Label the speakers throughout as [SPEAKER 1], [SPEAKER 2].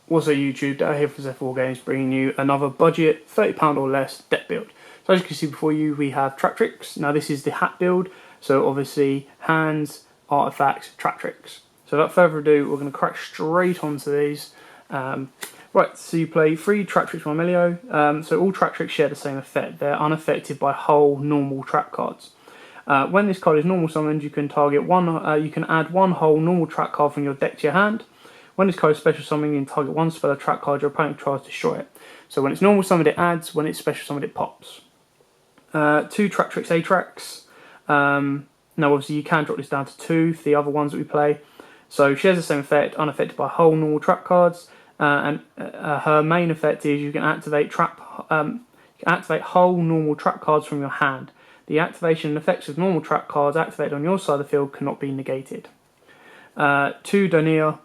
[SPEAKER 1] Also YouTube, Data here for Z4 Games, bringing you another budget, £30 or less deck build. So as you can see before you, we have Trap Tricks. Now this is the H.A.T build, so obviously hands, artifacts, Trap Tricks. So without further ado, we're going to crack straight onto these. Right, so you play 3 Trap Tricks Marmelio. So all Trap Tricks share the same effect. They're unaffected by whole normal trap cards. When this card is normal summoned, you can target one. You can add one whole normal trap card from your deck to your hand. When this card is special summoned, you can target one spell or trap card your opponent tries to destroy it. So when it's normal summoned, it adds. When it's special summoned, it pops. 2 Trap Tricks H.A.T. Now obviously you can drop this down to 2 for the other ones that we play. So shares the same effect, unaffected by whole normal trap cards. And her main effect is you can activate whole normal trap cards from your hand. The activation and effects of normal trap cards activated on your side of the field cannot be negated. 2 Donia.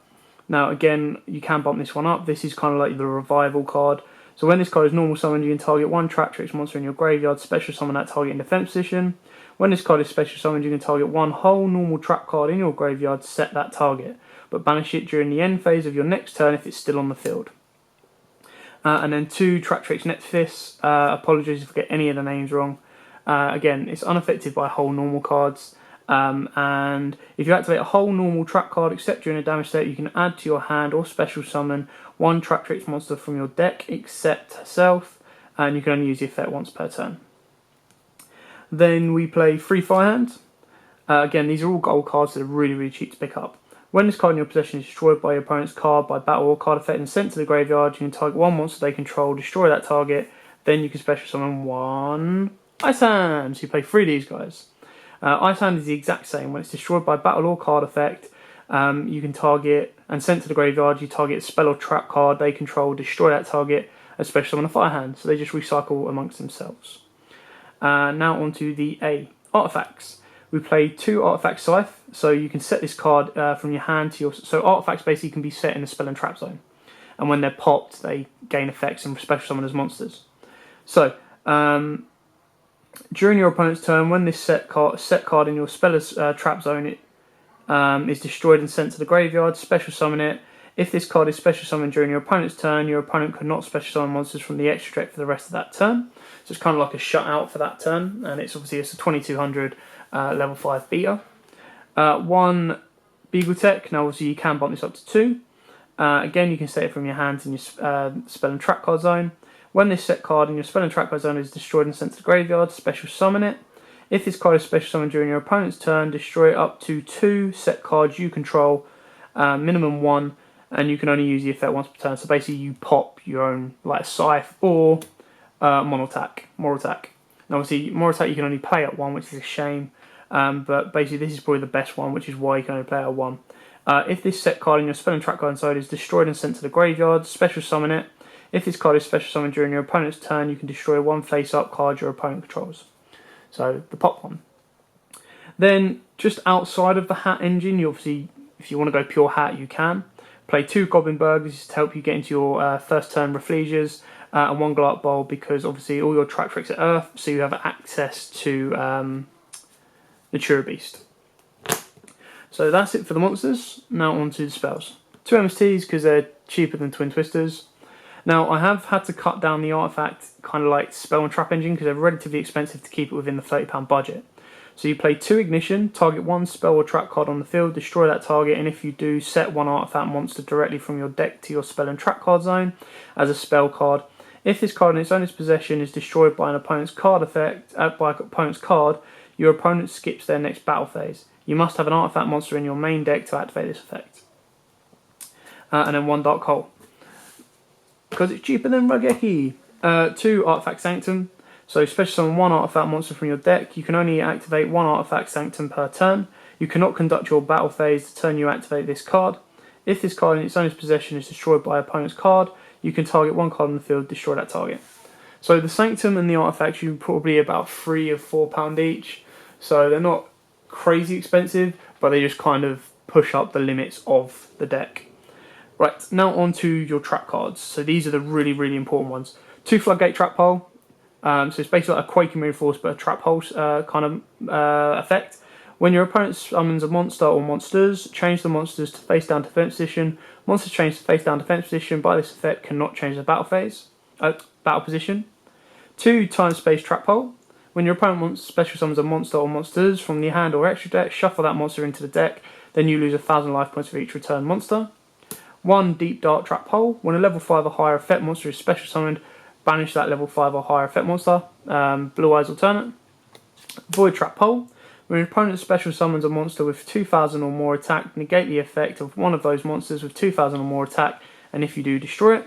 [SPEAKER 1] Now again, you can bump this one up. This is kind of like the revival card. So when this card is normal summoned, you can target one Trap Tricks monster in your graveyard, special summon that target in defense position. When this card is special summoned, you can target one whole normal trap card in your graveyard, set that target, but banish it during the end phase of your next turn if it's still on the field. And then 2 Trap Tricks Netfis. Apologies if I get any of the names wrong. Again, it's unaffected by whole normal cards. And if you activate a whole normal trap card except during a damage state, you can add to your hand or special summon one Trap Tricks monster from your deck except herself, and you can only use the effect once per turn. Then we play 3 Firehand. Again, these are all gold cards that are really cheap to pick up. When this card in your possession is destroyed by your opponent's card by battle or card effect and sent to the graveyard, you can target one monster they control, destroy that target, then you can special summon one Ice Hand. So you play 3 of these guys. Ice Hand is the exact same. When it's destroyed by battle or card effect, you can target and sent to the graveyard, you target a spell or trap card they control, destroy that target, especially summon a Fire Hand. So they just recycle amongst themselves. Now onto the A. Artifacts. We play 2 Artifact Scythe, so you can set this card from your hand to your... So artifacts basically can be set in the spell and trap zone. And when they're popped, they gain effects and special summon as monsters. So, during your opponent's turn, when this set card in your speller's trap zone is destroyed and sent to the graveyard, special summon it. If this card is special summoned during your opponent's turn, your opponent could not special summon monsters from the extra deck for the rest of that turn. So it's kind of like a shutout for that turn, and it's a 2200 level 5 beta. 1 Beagle Tech. Now obviously you can bump this up to 2. Again, you can set it from your hands in your spell and trap card zone. When this set card in your spell and trap card zone is destroyed and sent to the graveyard, special summon it. If this card is special summoned during your opponent's turn, destroy up to 2 set cards you control, minimum 1, and you can only use the effect once per turn. So basically you pop your own like Scythe or Mono Attack. Now obviously Mono Attack you can only play at 1, which is a shame, but basically this is probably the best one, which is why you can only play at 1. If this set card in your spell and trap card zone is destroyed and sent to the graveyard, special summon it. If this card is special summoned during your opponent's turn, you can destroy 1 face-up card your opponent controls. So, the pop one. Then, just outside of the H.A.T engine, you obviously, if you want to go pure H.A.T, you can. Play 2 Goblin Burgers to help you get into your first turn Rafflesias, and 1 Glut Bowl because obviously all your Trap Tricks are Earth, so you have access to Natura Beast. So that's it for the monsters. Now on to the spells. 2 MSTs because they're cheaper than Twin Twisters. Now, I have had to cut down the artifact kind of like spell and trap engine because they're relatively expensive to keep it within the £30 budget. So you play 2 Ignition, target 1 spell or trap card on the field, destroy that target, and if you do, set 1 artifact monster directly from your deck to your spell and trap card zone as a spell card. If this card in its owner's possession is destroyed by an opponent's card your opponent skips their next battle phase. You must have an artifact monster in your main deck to activate this effect. And then 1 Dark Hole, because it's cheaper than Rageki. 2 Artifact Sanctum. So special summon 1 artifact monster from your deck. You can only activate 1 Artifact Sanctum per turn. You cannot conduct your battle phase the turn you activate this card. If this card in its owner's possession is destroyed by opponent's card, you can target 1 card on the field, destroy that target. So the Sanctum and the Artifacts are probably about £3 or £4 each. So they're not crazy expensive, but they just kind of push up the limits of the deck. Right, now on to your trap cards. So these are the really important ones. 2 Floodgate Trap Hole. So it's basically like a Quaking Reinforce but a trap hole kind of effect. When your opponent summons a monster or monsters, change the monsters to face down defense position. Monsters changed to face down defense position by this effect cannot change the battle position. 2. Time space trap hole. When your opponent special summons a monster or monsters from the hand or extra deck, shuffle that monster into the deck, then you lose 1,000 life points for each return monster. 1. Deep dark trap hole. When a level 5 or higher effect monster is special summoned, banish that level 5 or higher effect monster. Blue eyes alternate. Void trap hole. When your opponent special summons a monster with 2,000 or more attack, negate the effect of one of those monsters with 2,000 or more attack, and if you do, destroy it.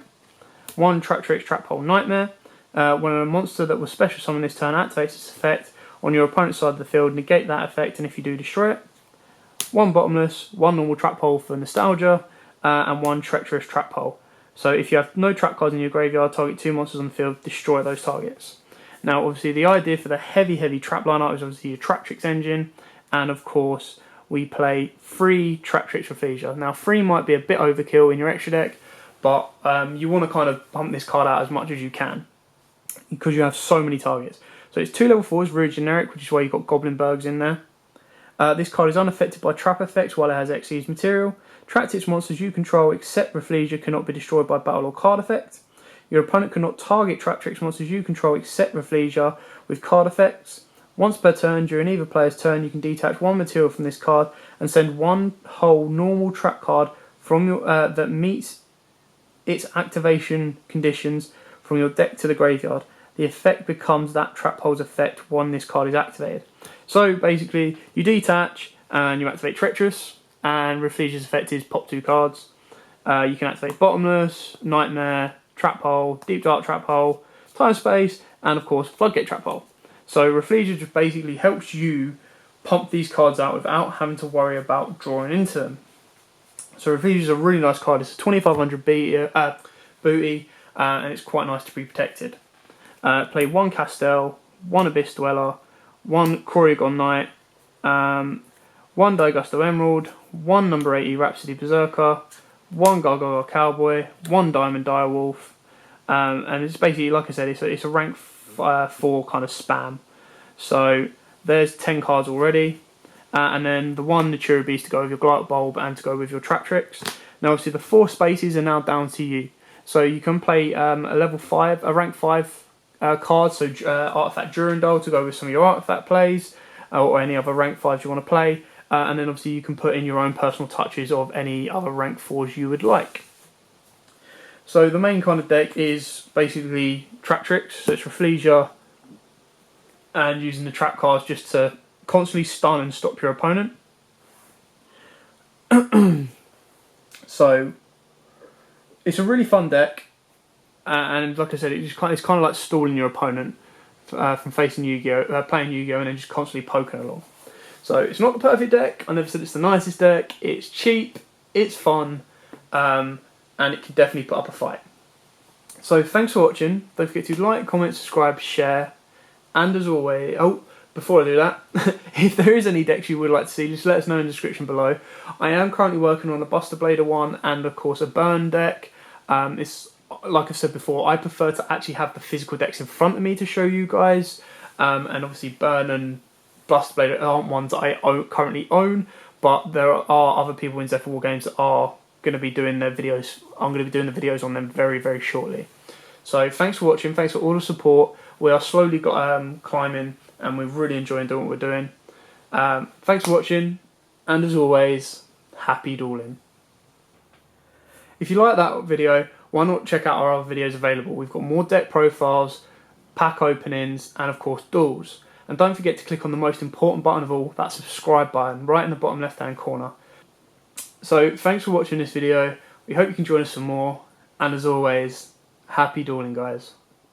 [SPEAKER 1] 1. Tractrix trap hole nightmare. When a monster that was special summoned this turn activates its effect on your opponent's side of the field, negate that effect, and if you do, destroy it. 1 bottomless, 1 normal trap hole for nostalgia, and 1 treacherous trap hole. So if you have no trap cards in your graveyard, target 2 monsters on the field, destroy those targets. Now obviously the idea for the heavy trap lineup is obviously your Traptrix engine, and of course we play 3 Traptrix Rafflesia. Now 3 might be a bit overkill in your extra deck, but you want to kind of pump this card out as much as you can, because you have so many targets. So it's 2 level 4s, really generic, which is why you've got Goblinbergs in there. This card is unaffected by trap effects while it has Xyz material. Tractrix monsters you control except Rafflesia cannot be destroyed by battle or card effect. Your opponent cannot target Traptrix monsters you control except Rafflesia with card effects. Once per turn, during either player's turn, you can detach 1 material from this card and send 1 whole normal trap card from your that meets its activation conditions from your deck to the graveyard. The effect becomes that trap hole's effect when this card is activated. So basically, you detach and you activate Treacherous, and Rafflesia's effect is pop 2 cards. You can activate Bottomless, Nightmare, Trap Hole, Deep Dark Trap Hole, Time Space, and of course Floodgate Trap Hole. So Rafflesia just basically helps you pump these cards out without having to worry about drawing into them. So Rafflesia is a really nice card. It's a 2,500 booty, and it's quite nice to be protected. Play 1 Castel, 1 Abyss Dweller, 1 Corrigan Knight, 1 Digusto Emerald, 1 number 80 Rhapsody Berserker, 1 Gargoyle Cowboy, 1 Diamond Direwolf, and it's basically, like I said, it's a rank 4 kind of spam. So there's 10 cards already, and then the 1 Natura Beast to go with your Glight Bulb and to go with your Traptrix. Now obviously the 4 spaces are now down to you. So you can play a rank 5 card, so Artifact Durandal to go with some of your Artifact plays, or any other rank 5s you want to play. And then obviously you can put in your own personal touches of any other rank 4s you would like. So the main kind of deck is basically Traptrix, so it's Rafflesia, and using the trap cards just to constantly stun and stop your opponent. So it's a really fun deck, and like I said, it's kind of like stalling your opponent from facing Yu-Gi-Oh, playing Yu-Gi-Oh, and then just constantly poking along. So it's not the perfect deck. I never said it's the nicest deck. It's cheap, it's fun, and it can definitely put up a fight. So thanks for watching. Don't forget to like, comment, subscribe, share, and as always, before I do that, if there is any decks you would like to see, just let us know in the description below. I am currently working on a Buster Blader one and of course a Burn deck. It's like I said before, I prefer to actually have the physical decks in front of me to show you guys, and obviously Burn and Buster Blader aren't ones that I currently own, but there are other people in Zephyr War Games that are going to be doing their videos. I'm going to be doing the videos on them very shortly. So thanks for watching, thanks for all the support. We are slowly climbing, and we're really enjoying doing what we're doing. Thanks for watching, and as always, happy dueling. If you like that video, why not check out our other videos available? We've got more deck profiles, pack openings, and of course duels. And don't forget to click on the most important button of all, that subscribe button, right in the bottom left hand corner. So thanks for watching this video, we hope you can join us some more, and as always, happy dueling guys.